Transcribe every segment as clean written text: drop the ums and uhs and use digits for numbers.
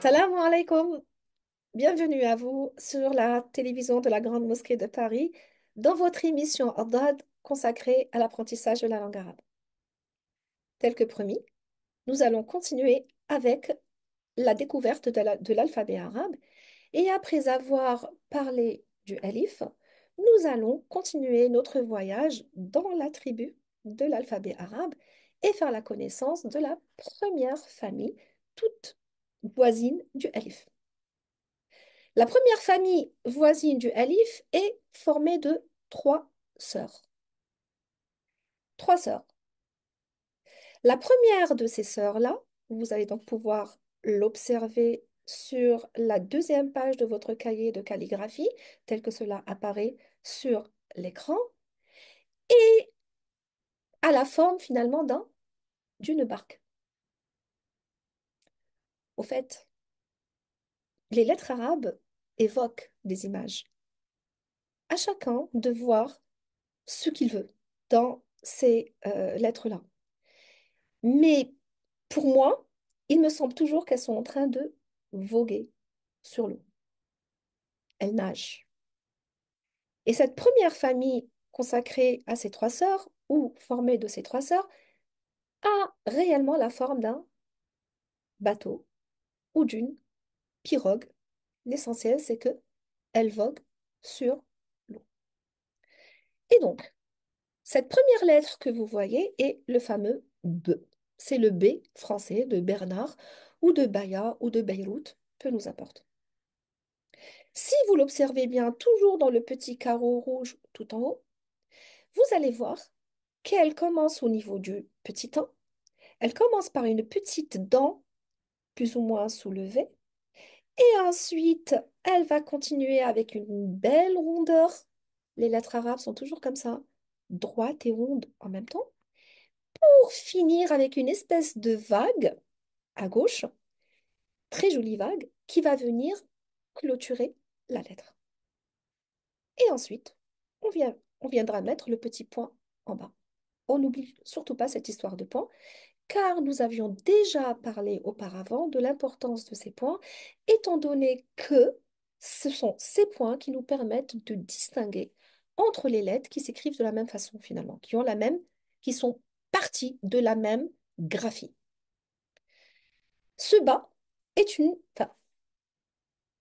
Salam alaikum, bienvenue à vous sur la télévision de la Grande Mosquée de Paris dans votre émission Adad consacrée à l'apprentissage de la langue arabe. Tel que promis, nous allons continuer avec la découverte de l'alphabet arabe et après avoir parlé du alif, nous allons continuer notre voyage dans la tribu de l'alphabet arabe et faire la connaissance de la première famille, toute voisine du alif. La première famille voisine du alif est formée de trois sœurs. Trois sœurs. La première de ces sœurs-là, vous allez donc pouvoir l'observer sur la deuxième page de votre cahier de calligraphie, tel que cela apparaît sur l'écran, et à la forme finalement d'une barque. Au fait, les lettres arabes évoquent des images. À chacun de voir ce qu'il veut dans ces lettres-là. Mais pour moi, il me semble toujours qu'elles sont en train de voguer sur l'eau. Elles nagent. Et cette première famille consacrée à ces trois sœurs, ou formée de ces trois sœurs, a réellement la forme d'un bateau ou d'une pirogue. L'essentiel, c'est que elles voguent sur l'eau. Et donc, cette première lettre que vous voyez est le fameux B. C'est le B français de Bernard ou de Baïa ou de Beyrouth, peu nous importe. Si vous l'observez bien, toujours dans le petit carreau rouge tout en haut, vous allez voir qu'elle commence au niveau du petit 1. Elle commence par une petite dent plus ou moins soulevée. Et ensuite, elle va continuer avec une belle rondeur. Les lettres arabes sont toujours comme ça, droites et rondes en même temps. Pour finir avec une espèce de vague à gauche, très jolie vague, qui va venir clôturer la lettre. Et ensuite, on viendra mettre le petit point en bas. On n'oublie surtout pas cette histoire de point, car nous avions déjà parlé auparavant de l'importance de ces points, étant donné que ce sont ces points qui nous permettent de distinguer entre les lettres qui s'écrivent de la même façon finalement, qui sont parties de la même graphie. Ce bas est enfin,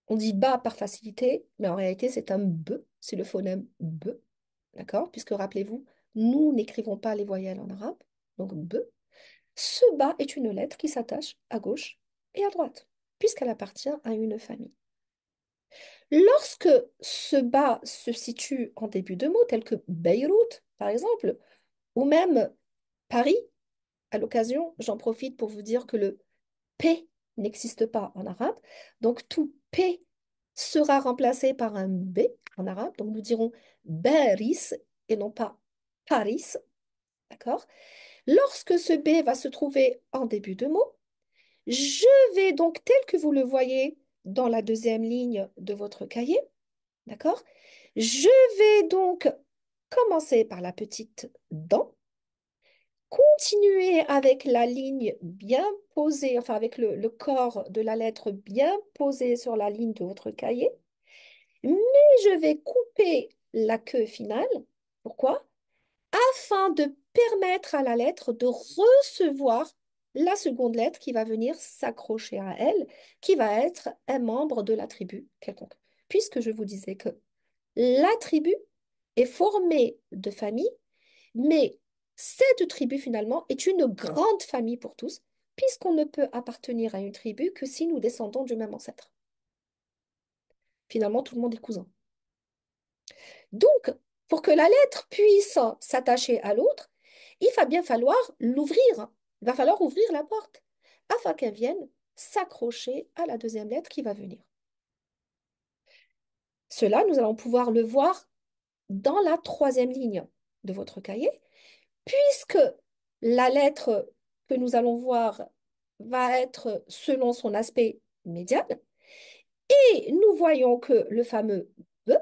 on dit bas par facilité, mais en réalité c'est un B, c'est le phonème B, d'accord? Puisque rappelez-vous, nous n'écrivons pas les voyelles en arabe, donc B. Ce bas est une lettre qui s'attache à gauche et à droite, puisqu'elle appartient à une famille. Lorsque ce bas se situe en début de mot, tel que Beyrouth, par exemple, ou même Paris, à l'occasion, j'en profite pour vous dire que le P n'existe pas en arabe, donc tout P sera remplacé par un B en arabe, donc nous dirons Baris et non pas Paris, d'accord? Lorsque ce B va se trouver en début de mot, je vais donc, tel que vous le voyez dans la deuxième ligne de votre cahier, d'accord? Je vais donc commencer par la petite dent, continuer avec la ligne bien posée, enfin avec le corps de la lettre bien posé sur la ligne de votre cahier, mais je vais couper la queue finale. Pourquoi? Afin de permettre à la lettre de recevoir la seconde lettre qui va venir s'accrocher à elle, qui va être un membre de la tribu quelconque. Puisque je vous disais que la tribu est formée de familles, mais cette tribu finalement est une grande famille pour tous, puisqu'on ne peut appartenir à une tribu que si nous descendons du même ancêtre. Finalement, tout le monde est cousin. Donc, pour que la lettre puisse s'attacher à l'autre, il va bien falloir l'ouvrir. Il va falloir ouvrir la porte afin qu'elle vienne s'accrocher à la deuxième lettre qui va venir. Cela, nous allons pouvoir le voir dans la troisième ligne de votre cahier, puisque la lettre que nous allons voir va être selon son aspect médiane, et nous voyons que le fameux B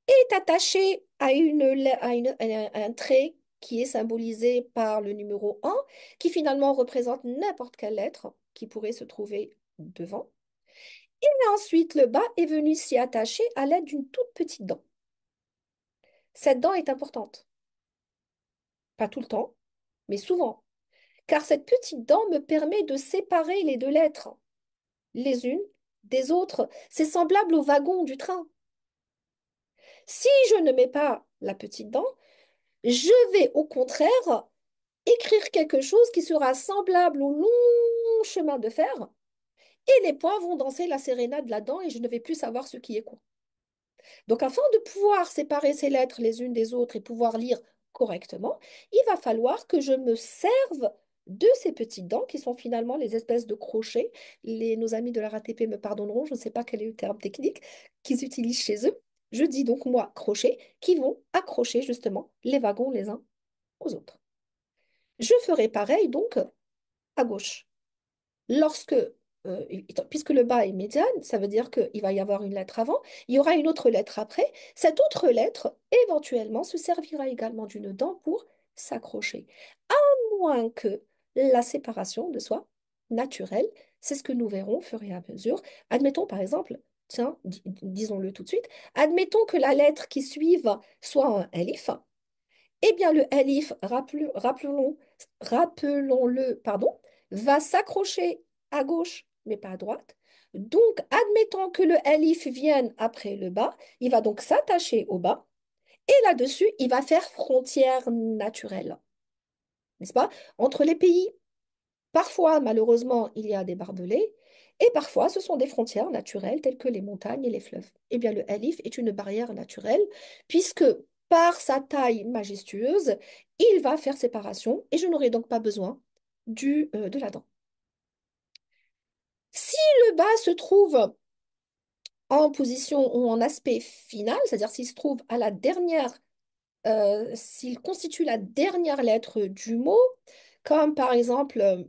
est attaché à, à un trait qui est symbolisé par le numéro 1, qui finalement représente n'importe quelle lettre qui pourrait se trouver devant. Et ensuite, le bas est venu s'y attacher à l'aide d'une toute petite dent. Cette dent est importante. Pas tout le temps, mais souvent. Car cette petite dent me permet de séparer les deux lettres, les unes des autres. C'est semblable au wagon du train. Si je ne mets pas la petite dent, je vais au contraire écrire quelque chose qui sera semblable au long chemin de fer et les points vont danser la sérénade là-dedans et je ne vais plus savoir ce qui est quoi. Donc, afin de pouvoir séparer ces lettres les unes des autres et pouvoir lire correctement, il va falloir que je me serve de ces petites dents qui sont finalement les espèces de crochets. Nos amis de la RATP me pardonneront, je ne sais pas quel est le terme technique qu'ils utilisent chez eux. Je dis donc moi crochets qui vont accrocher justement les wagons les uns aux autres. Je ferai pareil donc à gauche. Lorsque, puisque le bas est médiane, ça veut dire qu'il va y avoir une lettre avant, il y aura une autre lettre après. Cette autre lettre, éventuellement, se servira également d'une dent pour s'accrocher. À moins que la séparation ne soit naturelle. C'est ce que nous verrons au fur et à mesure. Admettons, par exemple, tiens, disons-le tout de suite, admettons que la lettre qui suive soit un elif. Eh bien, le alif, rappelons-le, pardon, va s'accrocher à gauche, mais pas à droite. Donc, admettons que le alif vienne après le bas, il va donc s'attacher au bas, et là-dessus, il va faire frontière naturelle, n'est-ce pas? Entre les pays. Parfois, malheureusement, il y a des barbelés et parfois, ce sont des frontières naturelles telles que les montagnes et les fleuves. Eh bien, le Halif est une barrière naturelle puisque par sa taille majestueuse, il va faire séparation et je n'aurai donc pas besoin de la dent. Si le bas se trouve en position ou en aspect final, c'est-à-dire s'il se trouve à la dernière, s'il constitue la dernière lettre du mot, comme par exemple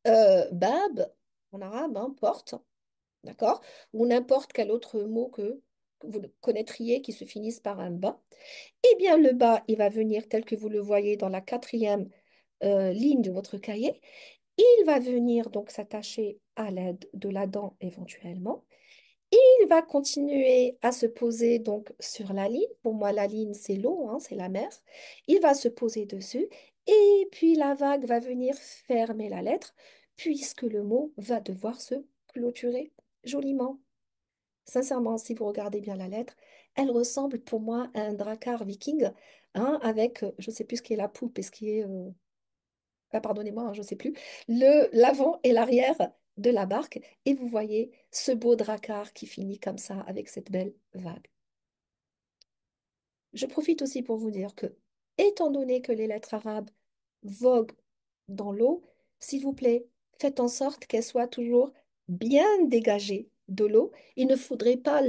bab en arabe, hein, porte, d'accord? Ou n'importe quel autre mot que vous connaîtriez qui se finisse par un bas. Eh bien, le bas, il va venir tel que vous le voyez dans la quatrième ligne de votre cahier. Il va venir donc s'attacher à l'aide de la dent éventuellement. Il va continuer à se poser donc sur la ligne. Pour moi, la ligne, c'est l'eau, hein, c'est la mer. Il va se poser dessus et puis la vague va venir fermer la lettre puisque le mot va devoir se clôturer joliment. Sincèrement, si vous regardez bien la lettre, elle ressemble pour moi à un drakkar viking, hein, avec, je ne sais plus ce qui est la poupe et ce qui est ah, pardonnez-moi, hein, je ne sais plus, l'avant et l'arrière de la barque. Et vous voyez ce beau dracard qui finit comme ça avec cette belle vague. Je profite aussi pour vous dire que, étant donné que les lettres arabes voguent dans l'eau, s'il vous plaît, faites en sorte qu'elles soient toujours bien dégagées de l'eau. Il ne faudrait pas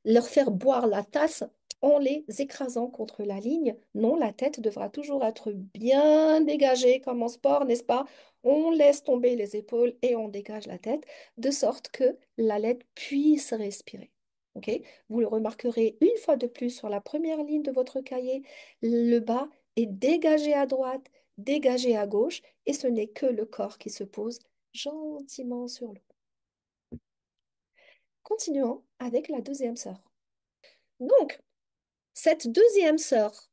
leur faire boire la tasse en les écrasant contre la ligne. Non, la tête devra toujours être bien dégagée comme en sport, n'est-ce pas? On laisse tomber les épaules et on dégage la tête de sorte que la lettre puisse respirer. OK? Vous le remarquerez une fois de plus sur la première ligne de votre cahier, le bas est dégagé à droite, dégagé à gauche, et ce n'est que le corps qui se pose gentiment sur l'eau. Continuons avec la deuxième sœur. Donc, cette deuxième sœur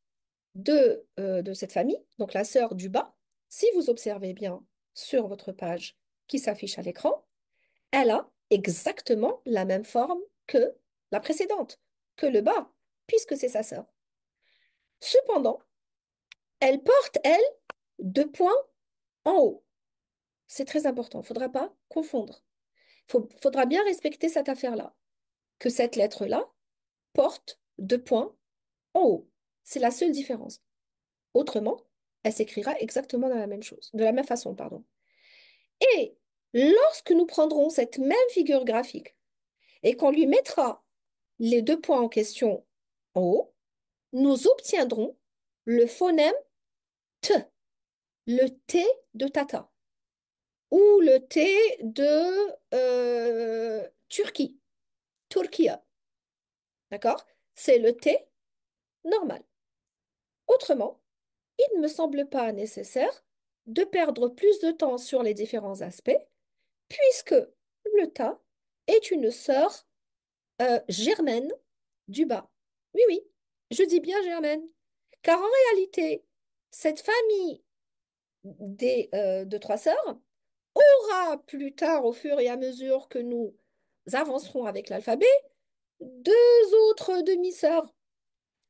de cette famille, donc la sœur du bas, si vous observez bien sur votre page qui s'affiche à l'écran, elle a exactement la même forme que la précédente, que le bas, puisque c'est sa sœur. Cependant, elle porte, elle, deux points en haut. C'est très important, il ne faudra pas confondre. Il faudra bien respecter cette affaire-là, que cette lettre-là porte deux points en haut. C'est la seule différence. Autrement, elle s'écrira exactement de la même chose, de la même façon, pardon. Et lorsque nous prendrons cette même figure graphique et qu'on lui mettra les deux points en question en haut, nous obtiendrons le phonème T, le T de tata, ou le T de Turquie, Turquia, d'accord? C'est le T normal. Autrement, il ne me semble pas nécessaire de perdre plus de temps sur les différents aspects, puisque le ta est une sœur germaine du bas. Oui, oui, je dis bien germaine. Car en réalité, cette famille de trois sœurs aura plus tard, au fur et à mesure que nous avancerons avec l'alphabet, deux autres demi-sœurs.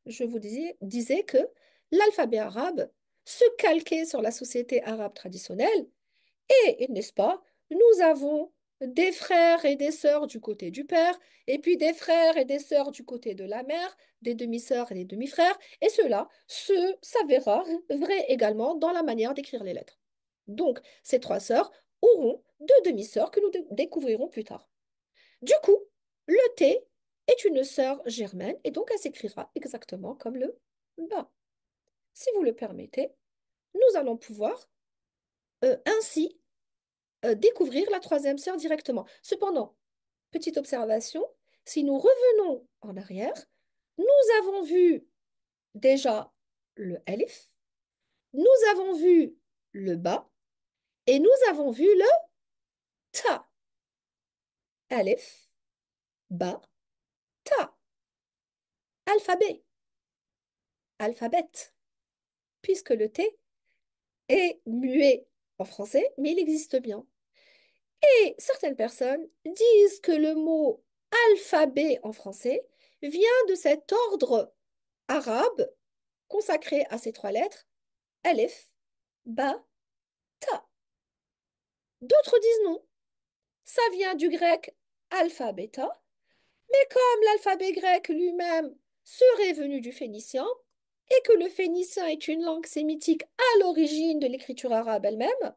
Je vous disais que l'alphabet arabe se calquait sur la société arabe traditionnelle et, n'est-ce pas, nous avons des frères et des sœurs du côté du père, et puis des frères et des sœurs du côté de la mère, des demi-sœurs et des demi-frères, et cela s'avéra vrai également dans la manière d'écrire les lettres. Donc, ces trois sœurs auront deux demi-sœurs que nous découvrirons plus tard. Du coup, le T est une sœur germaine, et donc elle s'écrira exactement comme le bas. Si vous le permettez, nous allons pouvoir ainsi découvrir la troisième sœur directement. Cependant, petite observation, si nous revenons en arrière, nous avons vu déjà le elif, nous avons vu le ba et nous avons vu le ta. Elif, ba, ta. Alphabet, alphabet, puisque le T est muet en français, mais il existe bien. Et certaines personnes disent que le mot alphabet en français vient de cet ordre arabe consacré à ces trois lettres, Aleph, Ba, Ta. D'autres disent non, ça vient du grec alpha, bêta, mais comme l'alphabet grec lui-même serait venu du phénicien, et que le phénicien est une langue sémitique à l'origine de l'écriture arabe elle-même,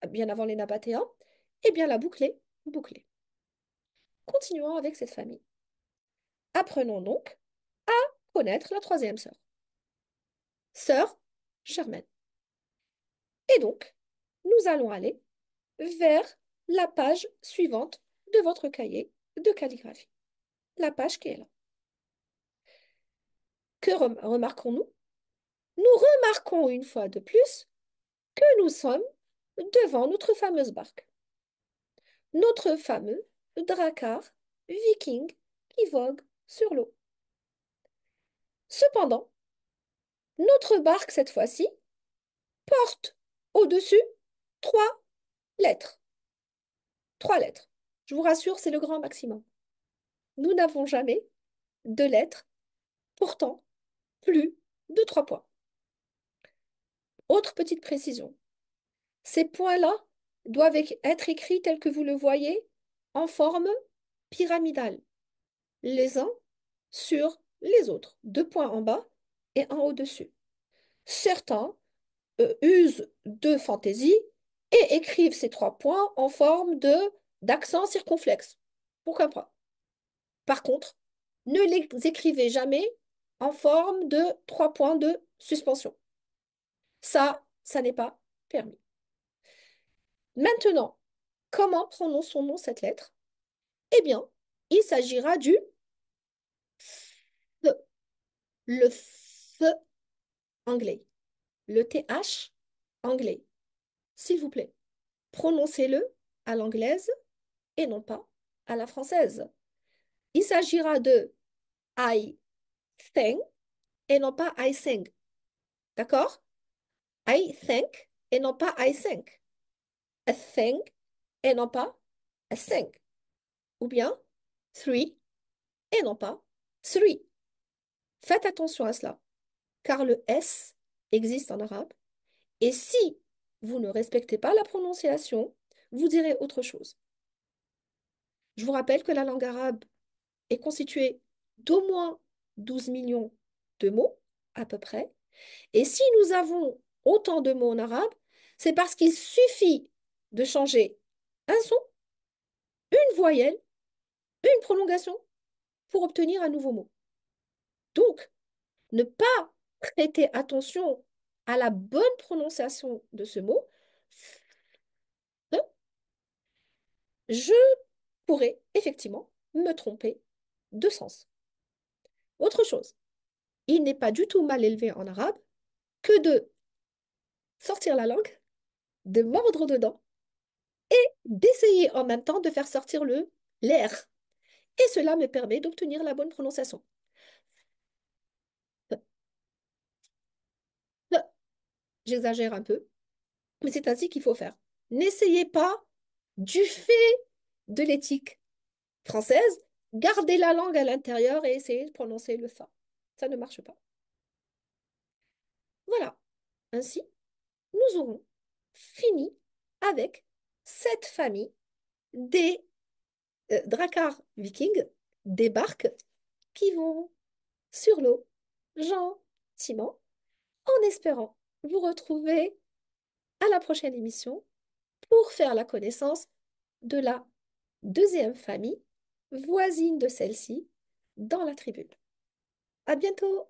bien avant les Nabatéens, eh bien la boucle est bouclée. Continuons avec cette famille. Apprenons donc à connaître la troisième sœur, sœur Germaine. Et donc, nous allons aller vers la page suivante de votre cahier de calligraphie. La page qui est là. Que remarquons-nous? Nous remarquons une fois de plus que nous sommes devant notre fameuse barque. Notre fameux drakkar viking qui vogue sur l'eau. Cependant, notre barque, cette fois-ci, porte au-dessus trois lettres. Trois lettres. Je vous rassure, c'est le grand maximum. Nous n'avons jamais de lettres portant plus de 3 points. Autre petite précision. Ces points-là doivent être écrits tels que vous le voyez, en forme pyramidale, les uns sur les autres, 2 points en bas et un au-dessus. Certains usent de fantaisie et écrivent ces 3 points en forme d'accent circonflexe. Pourquoi pas? Par contre, ne les écrivez jamais en forme de 3 points de suspension. Ça n'est pas permis. Maintenant, comment prononçons-nous cette lettre? Eh bien, il s'agira du th, le th anglais, le th anglais. S'il vous plaît, prononcez-le à l'anglaise et non pas à la française. Il s'agira de I think et non pas I sing. D'accord? I think et non pas I think. A thing et non pas a thing. Ou bien three et non pas three. Faites attention à cela, car le S existe en arabe. Et si vous ne respectez pas la prononciation, vous direz autre chose. Je vous rappelle que la langue arabe est constituée d'au moins 12 millions de mots, à peu près. Et si nous avons autant de mots en arabe, c'est parce qu'il suffit de changer un son, une voyelle, une prolongation pour obtenir un nouveau mot. Donc, ne pas prêter attention à la bonne prononciation de ce mot, je pourrais effectivement me tromper de sens. Autre chose, il n'est pas du tout mal élevé en arabe que de sortir la langue, de mordre dedans d'essayer en même temps de faire sortir l'air. Et cela me permet d'obtenir la bonne prononciation. J'exagère un peu, mais c'est ainsi qu'il faut faire. N'essayez pas, du fait de l'éthique française, gardez la langue à l'intérieur et essayez de prononcer le fa. Ça ne marche pas. Voilà. Ainsi, nous aurons fini avec cette famille des dracars vikings, des barques qui vont sur l'eau gentiment, en espérant vous retrouver à la prochaine émission pour faire la connaissance de la deuxième famille voisine de celle-ci dans la tribu. À bientôt!